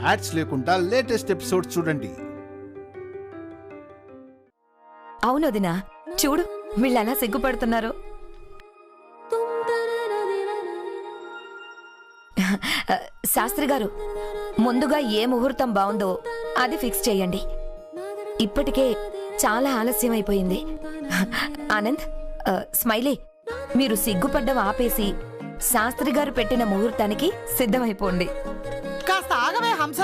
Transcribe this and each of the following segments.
Ads లేకుండా latest episodes చూడండి. అవును వదినా, చూడు వీళ్ళెలా సిగ్గుపడుతున్నారు. శాస్త్రి గారు, ముందుగా ఏ ముహూర్తం బాగుందో అది ఫిక్స్ చేయండి. ఇప్పటికే చాలా ఆలస్యం అయిపోయింది. ఆనంద్, స్మైలీ, మీరు సిగ్గుపడ్డం ఆపేసి శాస్త్రి గారు పెట్టిన ముహూర్తానికి సిద్ధమైపోండి. కాస్త ఆగవే హంస.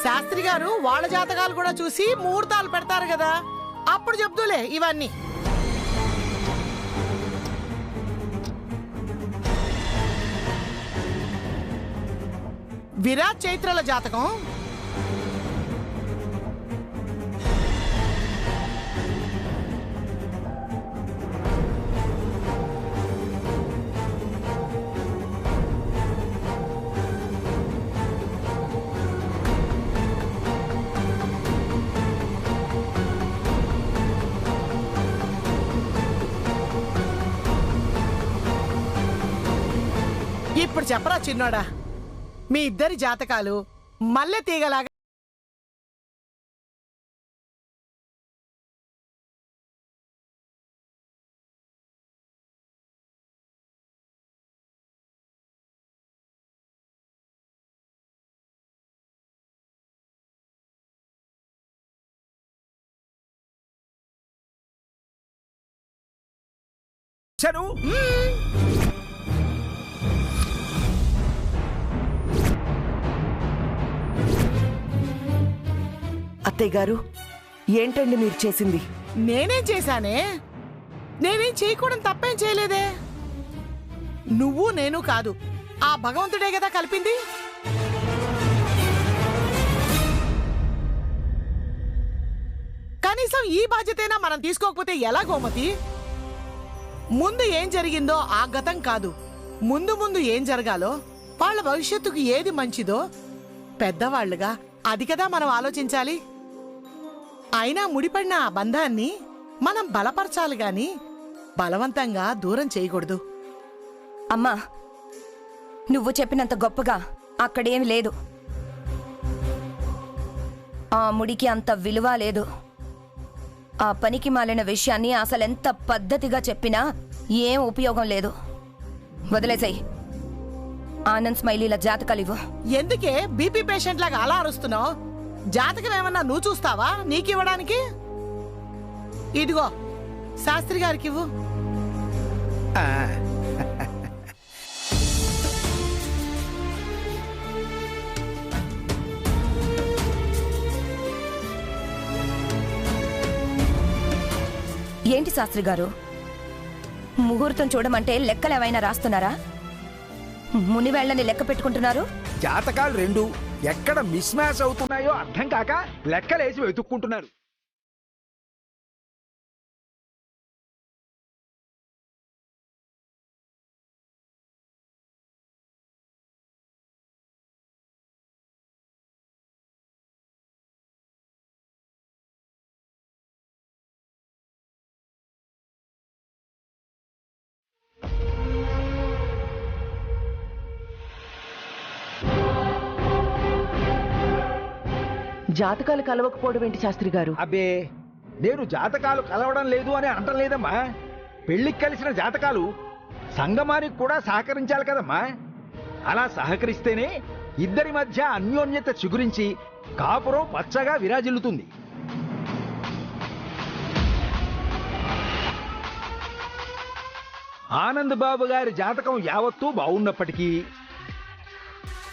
శాస్త్రి గారు వాళ్ళ జాతకాలు కూడా చూసి ముహూర్తాలు పెడతారు కదా, అప్పుడు చెప్దులే ఇవన్నీ. విరాట్ చైత్రల జాతకం ఇప్పుడు చెప్పరా చిన్నోడా, మీ ఇద్దరి జాతకాలు మల్లె తీగలాగా అత్తయ్య గారు, ఏంటండి మీరు చేసింది? నేనేం చేశానే? నేనేం చేయకూడదు, తప్పేం చేయలేదే. నువ్వు నేను కాదు, ఆ భగవంతుడే కదా కలిపింది. కనీసం ఈ బాధ్యతైనా మనం తీసుకోకపోతే ఎలా గోమతి? ముందు ఏం జరిగిందో ఆ గతం కాదు, ముందు ముందు ఏం జరగాలో, వాళ్ళ భవిష్యత్తుకు ఏది మంచిదో పెద్దవాళ్లుగా అది కదా మనం ఆలోచించాలి. అయినా ముడిపడిన ఆ బంధాన్ని మనం బలపరచాలి గాని బలవంతంగా దూరం చేయకూడదు. అమ్మా, నువ్వు చెప్పినంత గొప్పగా అక్కడేమి లేదు. ఆ ముడికి అంత విలువ లేదు. ఆ పనికి మాలిన విషయాన్ని అసలెంత పద్ధతిగా చెప్పినా ఏం ఉపయోగం లేదు. వదిలేసాయి. ఆనంద్, స్మైలీల జాతకాలివ్వు. ఎందుకే బీపీ పేషెంట్ లాగా అలా అరుస్తున్నావు? జాతకం ఏమన్నా నువ్వు చూస్తావా నీకివ్వడానికి? ఇదిగో శాస్త్రి గారికి ఇవ్వు. ఏంటి శాస్త్రి గారు, ముహూర్తం చూడమంటే లెక్కలు ఏమైనా రాస్తున్నారా? మునివేళ్లని లెక్క పెట్టుకుంటున్నారు. జాతకాలు రెండు ఎక్కడ మిస్ మ్యాచ్ అవుతున్నాయో అర్థం కాక లెక్కలేసి వెతుక్కుంటున్నారు. జాతకాలు కలవకపోవడం ఏంటి శాస్త్రి గారు? అబ్బే, నేను జాతకాలు కలవడం లేదు అని అంటం లేదమ్మా. పెళ్లికి కలిసిన జాతకాలు సంగమానికి కూడా సహకరించాలి కదమ్మా. అలా సహకరిస్తేనే ఇద్దరి మధ్య అన్యోన్యత చిగురించి కాపురం పచ్చగా విరాజిల్లుతుంది. ఆనంద్ బాబు గారి జాతకం యావత్తూ బాగున్నప్పటికీ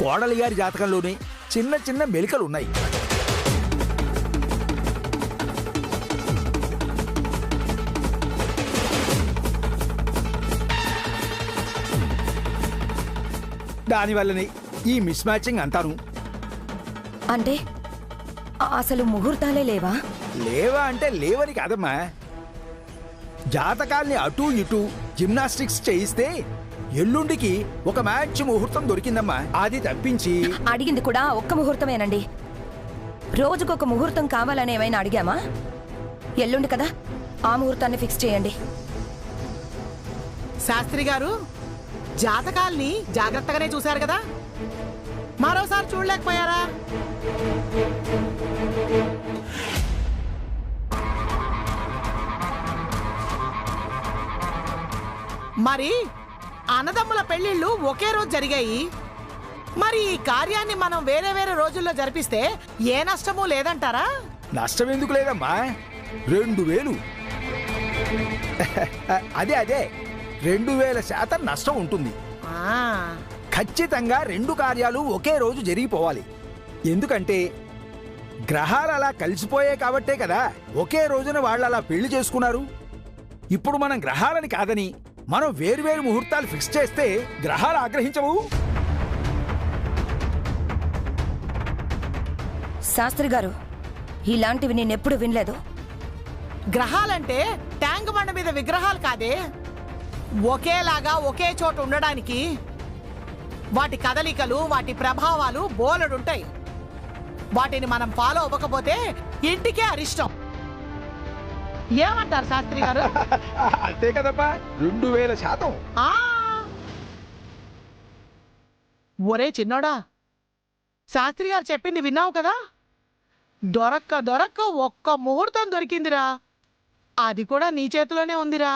కోడలి గారి జాతకంలోనే చిన్న చిన్న మెలికలున్నాయి. దానివల్లనే ఈ మిస్ మ్యాచింగ్ అంటాను. అంటే అసలు ముహూర్తాలే లేవా? లేవా అంటే లేవని కాదమ్మా, జాతకాల్ని అటూ ఇటూ జిమ్నాస్టిక్స్ చేయిస్తే ఎల్లుండికి ఒక మ్యాచ్ ముహూర్తం దొరికిందమ్మా. అది తప్పించి అడిగింది కూడా ఒక్క ముహూర్తమేనండి. రోజుకొక ముహూర్తం కావాలని ఏమైనా అడిగామా? ఎల్లుండి కదా, ఆ ముహూర్తాన్ని ఫిక్స్ చేయండి. శాస్త్రి గారు జాతకాల్ని జాగ్రత్తగానే చూశారు కదా, మరోసారి చూడలేకపోయారా? మరి అన్నదమ్ముల పెళ్లిళ్ళు ఒకే రోజు జరిగాయి. మరి ఈ కార్యాన్ని మనం వేరే వేరే రోజుల్లో జరిపిస్తే ఏ నష్టమూ లేదంటారా? నష్టం ఎందుకు లేదమ్మా, 2000. అదే 2000% నష్టం ఉంటుంది. ఆ, ఖచ్చితంగా 2 కార్యాలు ఒకే రోజు జరిగిపోవాలి. ఎందుకంటే గ్రహాలు అలా కలిసిపోయాయి కాబట్టే కదా ఒకే రోజున వాళ్ళు అలా పెళ్లి చేసుకున్నారు. ఇప్పుడు మనం గ్రహాలని కాదని మనం వేరువేరు ముహూర్తాలు ఫిక్స్ చేస్తే గ్రహాలు ఆగ్రహించవు. శాస్త్రి గారు, ఇలాంటివి నేనెప్పుడు వినలేదు. గ్రహాలంటే ట్యాంక్ బండ మీద విగ్రహాలు కాదే, ఒకేలాగా ఒకే చోట ఉండడానికి వాటి కదలికలు, వాటి ప్రభావాలు బోలెడుంటాయి. వాటిని మనం ఫాలో అవ్వకపోతే ఇంటికే అరిష్టం. ఏమంటారు శాస్త్రి గారు? అంతే కదమ్మా, 2000%. ఆ! ఒరే చిన్నోడా, శాస్త్రి గారు చెప్పింది విన్నావు కదా? దొరక్క ఒక్క ముహూర్తం దొరికిందిరా. అది కూడా నీ చేతిలోనే ఉందిరా.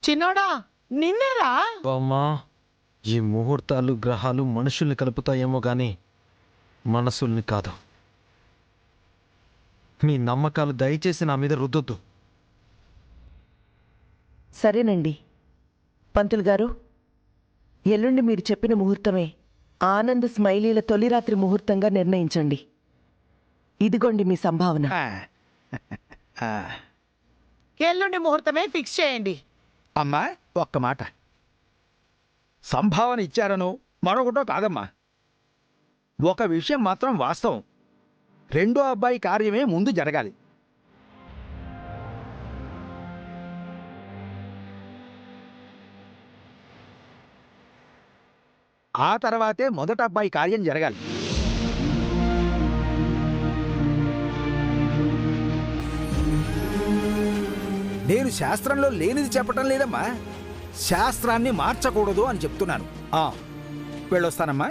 చిన్నోడా, నిన్నేరా? అమ్మా, ఈ ముహూర్తాలు గ్రహాలు మనుషుల్ని కలుపుతాయేమో గాని మనసుల్ని కాదు. మీ నమ్మకాలు దయచేసి నా మీద రుద్దొద్దు. సరేనండి పంతులు గారు, ఎల్లుండి మీరు చెప్పిన ముహూర్తమే ఆనంద్ స్మైలీల తొలి రాత్రి ముహూర్తంగా నిర్ణయించండి. ఇదిగోండి మీ సంభావన. ఎల్లుండి ముహూర్తమే ఫిక్స్ చేయండి. అమ్మా, ఒక్క మాట, సంభావన ఇచ్చారను మరొకటో కాదమ్మా. ఒక విషయం మాత్రం వాస్తవం, 2వ అబ్బాయి కార్యమే ముందు జరగాలి. ఆ తర్వాతే మొదట అబ్బాయి కార్యం జరగాలి. నేను శాస్త్రంలో లేనిది చెప్పటం లేదమ్మా, శాస్త్రాన్ని మార్చకూడదు అని చెప్తున్నాను. వెళ్ళొస్తానమ్మా.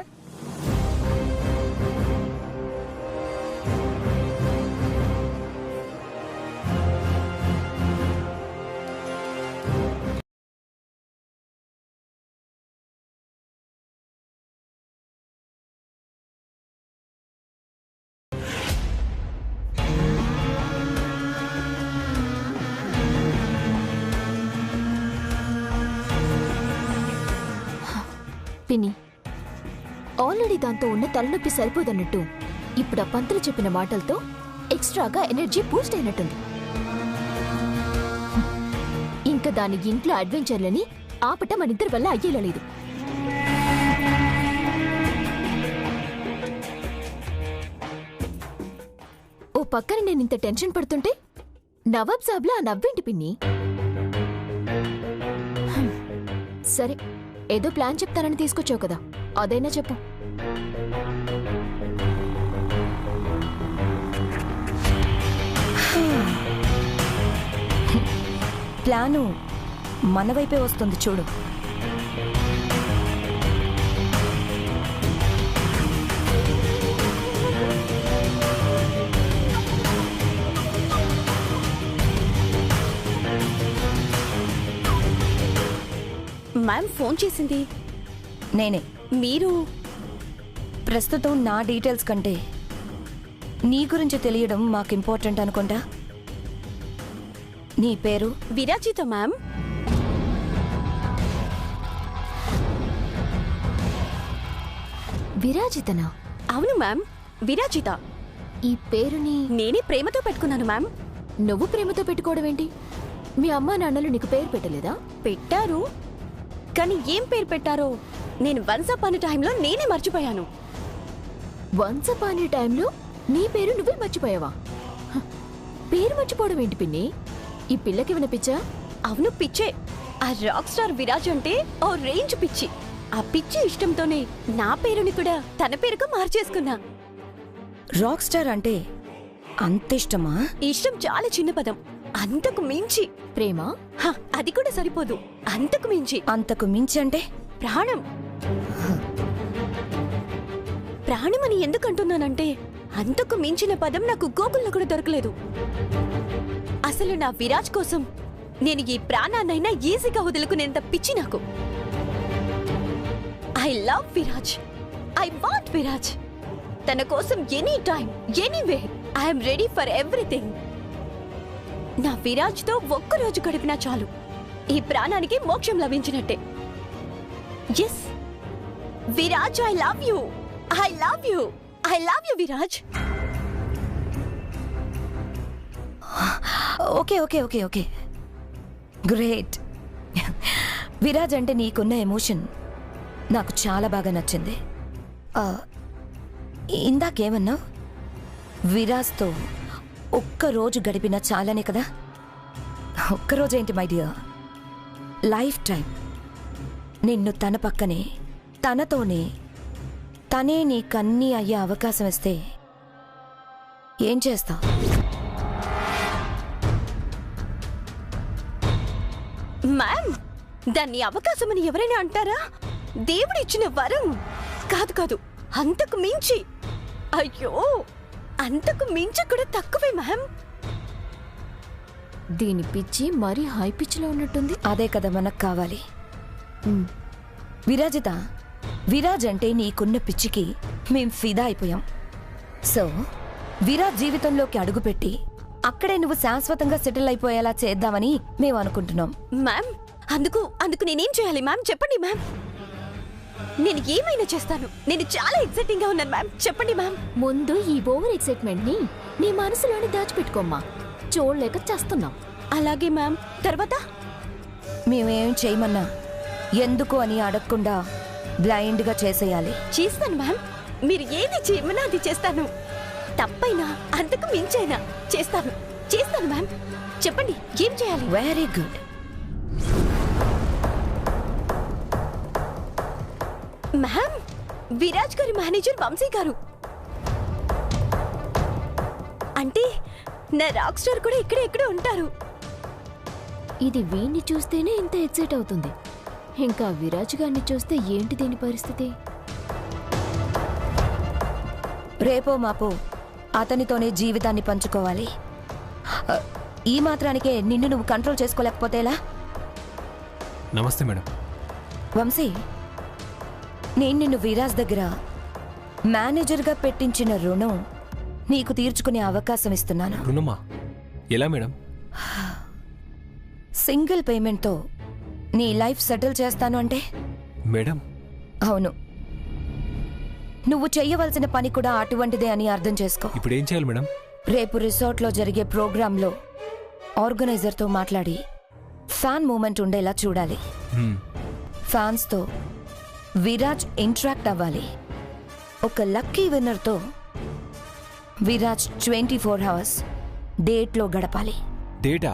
పిన్ని, ఆల్రెడీ దాంతో ఉన్న తలనొప్పి సరిపోదన్నట్టు ఇప్పుడు ఆ పంతులు చెప్పిన మాటలతో ఎక్స్ట్రాగా ఎనర్జీ బూస్ట్ అయినట్టుంది. ఇంకా దాని ఇంట్లో అడ్వెంచర్లని ఆపట మనిద్దరి వల్ల అయ్యేలా లేదు. ఓ పక్కన నేను ఇంత టెన్షన్ పడుతుంటే నవాబ్ సాబ్లా ఆ నవ్వేంటి పిన్ని? సరే, ఏదో ప్లాన్ చెప్తానని తీసుకొచ్చావు కదా, అదైనా చెప్పు. ప్లాను మన వైపే వస్తుంది చూడు. మ్యామ్ ఫోన్ చేసింది. నేనే. మీరు ప్రస్తుతం నా డీటెయిల్స్ కంటే నీ గురించి తెలియడం మాకు ఇంపార్టెంట్ అనుకుంటా. నీ పేరు? విరాజిత మ్యామ్. విరాజితనా? అవును మ్యామ్, విరాజిత. ఈ పేరుని నేనే ప్రేమతో పెట్టుకున్నాను మ్యామ్. నువ్వు ప్రేమతో పెట్టుకోవడం ఏంటి? మీ అమ్మా నాన్నలు నీకు పేరు పెట్టలేదా? పెట్టారు, కానీ ఏం పేరు పెట్టారో నేను వన్స్ అపాన్ ఎ టైంలో నేనే మర్చిపోయాను. వన్స్ అపాన్ ఎ టైంలో నీ పేరు నువ్వే మర్చిపోయావా? హ, పేరు మర్చిపోవడం ఏంటి పిన్ని? ఈ పిల్లకి వినిపించా? అవును, పిచ్చే. ఆ రాక్ స్టార్ విరాజ్ అంటే ఓ రేంజ్ పిచ్చి. ఆ పిచ్చి ఇష్టంతోనే నా పేరుని కూడా తన పేరుగా మార్చేసుకున్నా. రాక్ స్టార్ అంటే అంత ఇష్టమా? ఇష్టం చాలా చిన్న పదం, అంతకు మించి. ప్రేమ? అది కూడా సరిపోదు, అంతకు మించి. అంతకు మించి అంటే? ప్రాణం. ప్రాణం అని ఎందుకంటున్నానంటే అంతకు మించిన పదం నాకు గూగుల్లో కూడా దొరకలేదు. అసలు నా విరాజ్ కోసం నేను ఈ ప్రాణాన్నైనా ఈజీగా వదులుకునేంత పిచ్చి నాకు. I love Viraj, I want Viraj. తన కోసం any time anyway I'm ready for everything. నా విరాజ్తో ఒక్కరోజు గడిపినా చాలు, ఈ ప్రాణానికి మోక్షం లభించినట్టే. Yes Viraj, I love you, I love you, I love you Viraj. Okay okay okay okay great. Viraj అంటే నీకున్న ఎమోషన్ నాకు చాలా బాగా నచ్చింది. ఇందాకేమన్నావు? విరాజ్తో ఒక్కరోజు గడిపినా చాలనే కదా? ఒక్కరోజేంటి మై డియర్, లైఫ్ టైం నిన్ను తన పక్కనే, తనతోనే, తనే నీకన్నీ అయ్యే అవకాశం ఇస్తే ఏం చేస్తావు? మ్యామ్, దాన్ని అవకాశమని ఎవరైనా అంటారా? దేవుడిచ్చిన వరం. కాదు కాదు, అంతకు మించి. అయ్యో, అంతకు మించి కూడా తక్కువే మ్యామ్. దీని పిచ్చి మరీ హై పిచ్లో ఉన్నట్టుంది. అదే కదా మనకు కావాలి. విరాజిత, విరాజ్ అంటే నీకున్న పిచ్చికి మేం ఫిదా అయిపోయాం. సో విరాజ్ జీవితంలోకి అడుగుపెట్టి అక్కడే నువ్వు శాశ్వతంగా సెటిల్ అయిపోయేలా చేద్దామని మేము అనుకుంటున్నాం. మ్యామ్, అందుకు నేనేం చేయాలి మ్యామ్? చెప్పండి మ్యామ్. నేను ఏమైనా చేస్తాను. నేను చాలా ఎక్సైటింగ్ గా ఉన్నాను మ్యామ్. చెప్పండి మ్యామ్. ముందు ఈ ఓవర్ ఎక్సైట్మెంట్ ని నీ మనసులోని దాచిపెట్టుకోమ్మా, చూడలేక చేస్తున్నాం. అలాగే మ్యామ్. తర్వాత మేమేం చేయమన్నా ఎందుకు అని అడగకుండా బ్లైండ్ గా చేసేయాలి. చేస్తాను మ్యామ్. మీరు ఏది చేయమన్నా అది చేస్తాను. తప్పైనా అంతకు మించైనా చేస్తాను మ్యామ్. చెప్పండి, ఏం చేయాలి? Very good. మ్యామ్, విరాజ్ గారి మేనేజర్ వంశీ గారు. అంటే నా రాక్ స్టార్ కూడా ఇక్కడే ఉంటారు. ఇది వీణ్ణి చూస్తేనే ఇంత ఎక్సైట్ అవుతుంది, ఇంకా విరాజ్ గారిని చూస్తే ఏంటి దీని పరిస్థితి? రేపో మాపో అతనితోనే జీవితాన్ని పంచుకోవాలి. ఈ మాత్రానికే నిన్ను నువ్వు కంట్రోల్ చేసుకోలేకపోతే ఎలా? నమస్తే మేడం. వంశీ, నేను నిన్ను విరాజ్ దగ్గర మేనేజర్గా పెట్టించిన రుణం నీకు తీర్చుకునే అవకాశం ఇస్తున్నాను. రుణమా? ఎలా మేడం? సింగిల్ పేమెంట్తో నీ లైఫ్ సెటిల్ చేస్తాను అంటే? మేడం, అవును, నువ్వు చెయ్యవలసిన పని కూడా అటువంటిదే అని అర్థం చేసుకో. ఇప్పుడు ఏం చేయాలి మేడం? రేపు రిసార్ట్లో జరిగే ప్రోగ్రాంలో ఆర్గనైజర్తో మాట్లాడి ఫ్యాన్ మూమెంట్ ఉండేలా చూడాలి. ఫ్యాన్స్తో విరాజ్ ఇంటరాక్ట్ అవ్వాలి. ఒక లక్కీ విన్నర్తో విరాజ్ 24 hours డేట్లో గడపాలి. డేటా?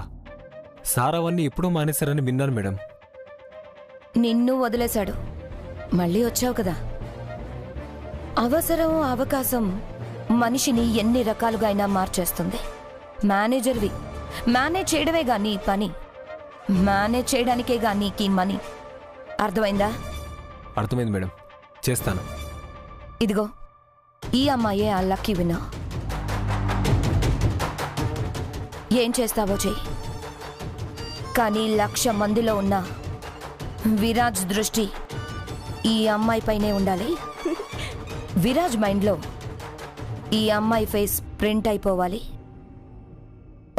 సార్ అవన్నీ ఎప్పుడూ మానేశారని విన్నాను మేడం. నిన్ను వదిలేశాడు, మళ్ళీ వచ్చావు కదా. అవసరం, అవకాశం మనిషిని ఎన్ని రకాలుగా అయినా మార్చేస్తుంది. మేనేజర్వి, మేనేజ్ చేయడమేగా నీ పని, మేనేజ్ చేయడానికేగా నీకీ మనీ. అర్థమైందా? అర్థమైంది మేడం, చేస్తాను. ఇదిగో ఈ అమ్మాయే ఆ లక్కీ విన్నర్. ఏం చేస్తావో చెయ్యి, కానీ 1,00,000 మందిలో ఉన్న విరాజ్ దృష్టి ఈ అమ్మాయిపైనే ఉండాలి. విరాజ్ మైండ్లో ఈ అమ్మాయి ఫేస్ ప్రింట్ అయిపోవాలి.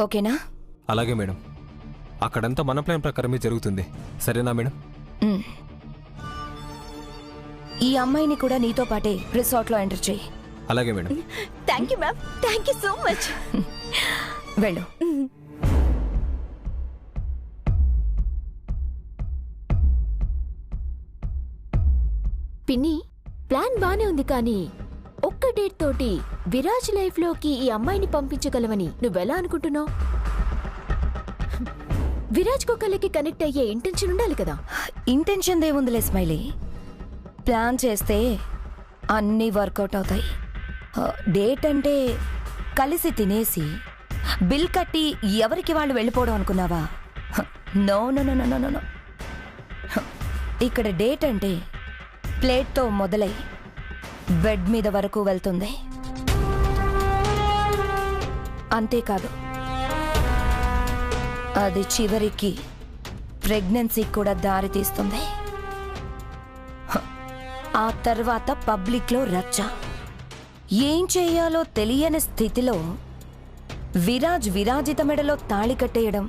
ఓకేనా? అలాగే మేడం. అక్కడంతా మన ప్లాన్ ప్రకారమే జరుగుతుంది. సరేనా మేడం? ఈ అమ్మాయిని కూడా నీతో పాటే రిసార్ట్లో ఎంటర్ చేయి. అలాగే madam. Thank you ma'am, thank you so much. వెళ్ళు. పిన్ని, ప్లాన్ బానే ఉంది, కానీ ఒక్క డేట్ తోటి విరాజ్ లైఫ్ లోకి ఈ అమ్మాయిని పంపించగలవని నువ్వెలా అనుకుంటున్నావు? విరాజ్ కొక్కలకి కనెక్ట్ అయ్యే ఇంటెన్షన్ ఉండాలి కదా. ఇంటెన్షన్ దేవుందిలే స్మైలీ, ప్లాన్ చేస్తే అన్నీ వర్కౌట్ అవుతాయి. డేట్ అంటే కలిసి తినేసి బిల్ కట్టి ఎవరికి వాళ్ళు వెళ్ళిపోవడం అనుకున్నావా? No no no no no no. ఇక్కడ డేట్ అంటే ప్లేట్తో మొదలై బెడ్ మీద వరకు వెళ్తుంది. అంతేకాదు, అది చివరికి ప్రెగ్నెన్సీకి కూడా దారితీస్తుంది. ఆ తర్వాత పబ్లిక్లో రచ్చ. ఏం చేయాలో తెలియని స్థితిలో విరాజిత మెడలో తాళి కట్టేయడం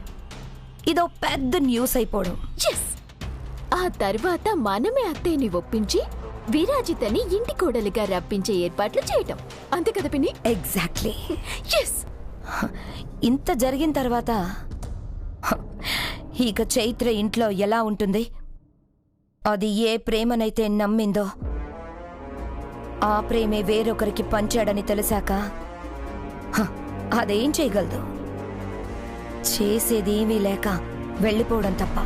ఇదో పెద్ద న్యూస్ అయిపోవడం. ఎస్, ఆ తర్వాత మనమే అత్తయ్యని ఒప్పించి విరాజితని ఇంటి కోడలిగా రప్పించే ఏర్పాట్లు చేయటం. అంతే కదా పిన్ని? ఎగ్జాక్ట్లీ. ఎస్. ఇంత జరిగిన తర్వాత ఇక చైత్ర ఇంట్లో ఎలా ఉంటుంది? అది ఏ ప్రేమనైతే నమ్మిందో ఆ ప్రేమే వేరొకరికి పంచాడని తెలిసాక అదేం చేయగలదు? చేసేదేమీ లేక వెళ్ళిపోవడం తప్ప.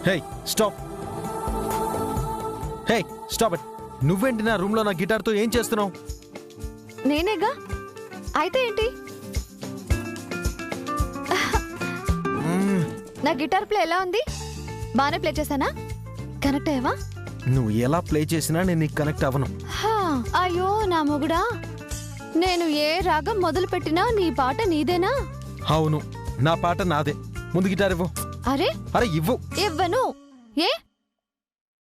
హే స్టాప్, హే స్టాప్ ఇట్. నువ్వేంటి నా రూమ్లో నా గిటార్తో ఏం చేస్తున్నావు? నేనేగా. అయితే ఏంటి? నా గిటార్ ప్లే ఎలా ఉంది? బాగానే ప్లే చేశానా? కనెక్ట్ అయ్యావా? నువ్వు ఎలా ప్లే చేసినా నేను నీకు కనెక్ట్ అవ్వను. అయ్యో నా మొగుడా, నేను ఏ రాగం మొదలు పెట్టినా నీ పాట నీదేనా? అవును, నా పాట నాదే. ముందు గిటార్ ఇవ్వు. అరే అరే ఇవ్వు. ఇవ్వను. ఏ?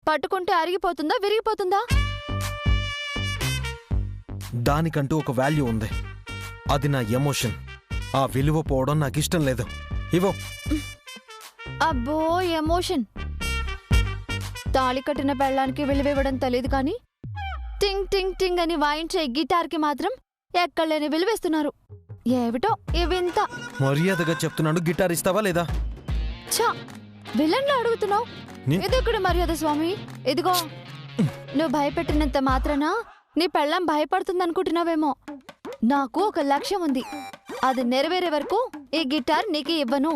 పట్టుకుంటే అరిగిపోతుందా విరిగిపోతుందా? దానికంటూ ఒక వాల్యూ ఉంది, అది నా ఎమోషన్. ఆ విలువ పోవడం నాకు ఇష్టం లేదు. ఇవ్వు. అబ్బో ఎమోషన్. తాళి కట్టిన పెళ్ళానికి విలువివ్వడం తెలియదు కానీ టింగ్ టింగ్ టింగ్ అని వాయించే గిటార్కి మాత్రం ఎక్కడలేని విలువేస్తున్నారు. ఏమిటో ఇవింత. మర్యాదగా చెప్తున్నాను, గిటార్ ఇస్తావా లేదా? ఛా, విలన్లా అడుగుతున్నావు. ఇదెక్కడ మర్యాద స్వామి? ఇదిగో, నువ్వు భయపెట్టినంత మాత్రాన నీ పెళ్ళం భయపడుతుందనుకుంటున్నావేమో. నాకు ఒక లక్ష్యం ఉంది, అది నెరవేరే వరకు ఈ గిటార్ నీకు ఇవ్వను.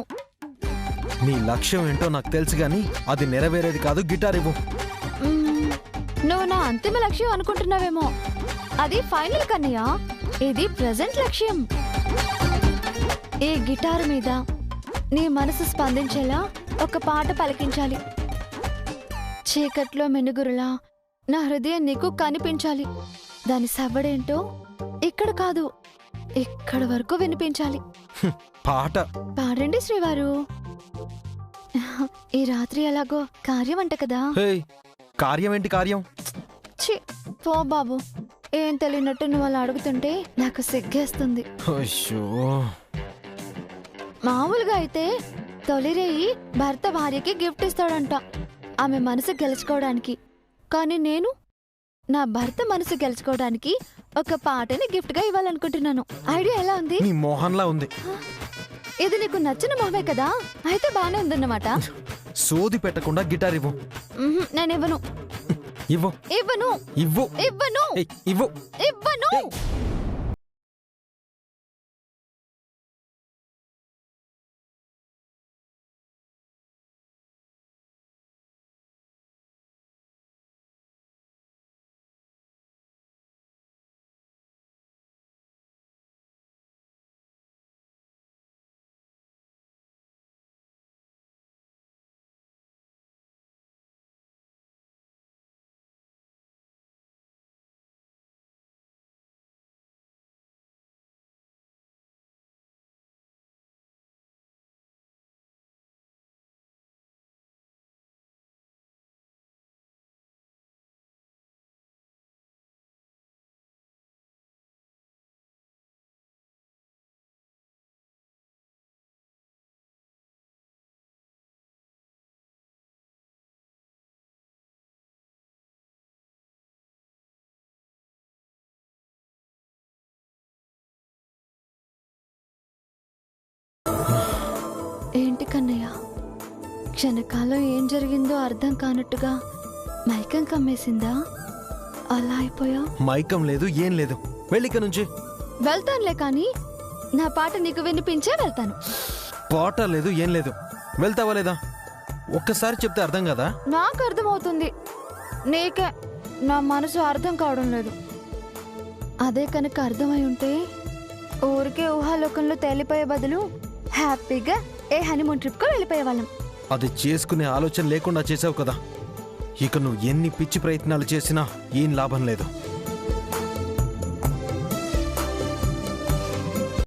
నీ లక్ష్యం ఏంటో నాకు తెలుసు గాని అది నెరవేరేది కాదు. గిటార్ ఇవ్వు. నువ్వు నా అంతిమ లక్ష్యం అనుకుంటున్నావేమో. అది ఫైనల్ కన్నయ్య, ఇది ప్రెజెంట్ లక్ష్యం. ఈ గిటార్ మీద నీ మనసు స్పందించేలా ఒక పాట పలికించాలి. చీకట్లో మెనుగురులా నా హృదయం నీకు కనిపించాలి. దాని సవ్వడేంటో ఇక్కడ కాదు, ఇక్కడ వరకు వినిపించాలి. పాట పాడండి శ్రీవారు. ఈ రాత్రి ఎలాగో కార్యం అంట కదా. కార్యం ఏంటి కార్యం? ఛీ, పో బాబు. ఏం తెలియనట్టు నువ్వు అలా అడుగుతుంటే నాకు సిగ్గేస్తుంది. మామూలుగా అయితే తొలిరేయి భర్త భార్యకి గిఫ్ట్ ఇస్తాడంట ఆమె మనసు గెలుచుకోవడానికి. కానీ నేను నా భర్త మనసు గెలుచుకోవడానికి ఒక పాటని గిఫ్ట్ గా ఇవ్వాలనుకుంటున్నాను. ఐడియా ఎలా ఉంది? నీ మోహన్లా ఉంది. ఇది నీకు నచ్చిన మొహమే కదా, అయితే బానే ఉందన్నమాట. సోది పెట్టకుండా గిటార్ ఇవ్వు. నేను ఇవ్వను. ఇవ్వు. ఇవ్వను. ఇవ్వు. ఇవ్వను. ఇవ్వు. ఇవ్వను. క్షణకాలం ఏం జరిగిందో అర్థం కానట్టుగా మైకం కమ్మేసిందా? అలా అయిపోయా? మైకం లేదు, ఏం లేదు. వెళ్ళిక నుంచి. వెళ్తానులే, కానీ నా పాట నీకు వినిపించే వెళ్తాను. పాట లేదు, ఏం లేదు. వెళ్తావా లేదా? ఒక్కసారి చెప్తే అర్థం కదా? నాకు అర్థమవుతుంది, నీకే నా మనసు అర్థం కావడం లేదు. అదే కనుక అర్థమై ఉంటే ఊరికే ఊహాలోకంలో తేలిపోయే బదులు హ్యాపీగా ఏ హనీమూన్ ట్రిప్కో వెళ్ళిపోయే వాళ్ళం. అది చేసుకునే ఆలోచన లేకుండా చేసావు కదా. ఇక నువ్వు ఎన్ని పిచ్చి ప్రయత్నాలు చేసినా ఏం లాభం లేదు.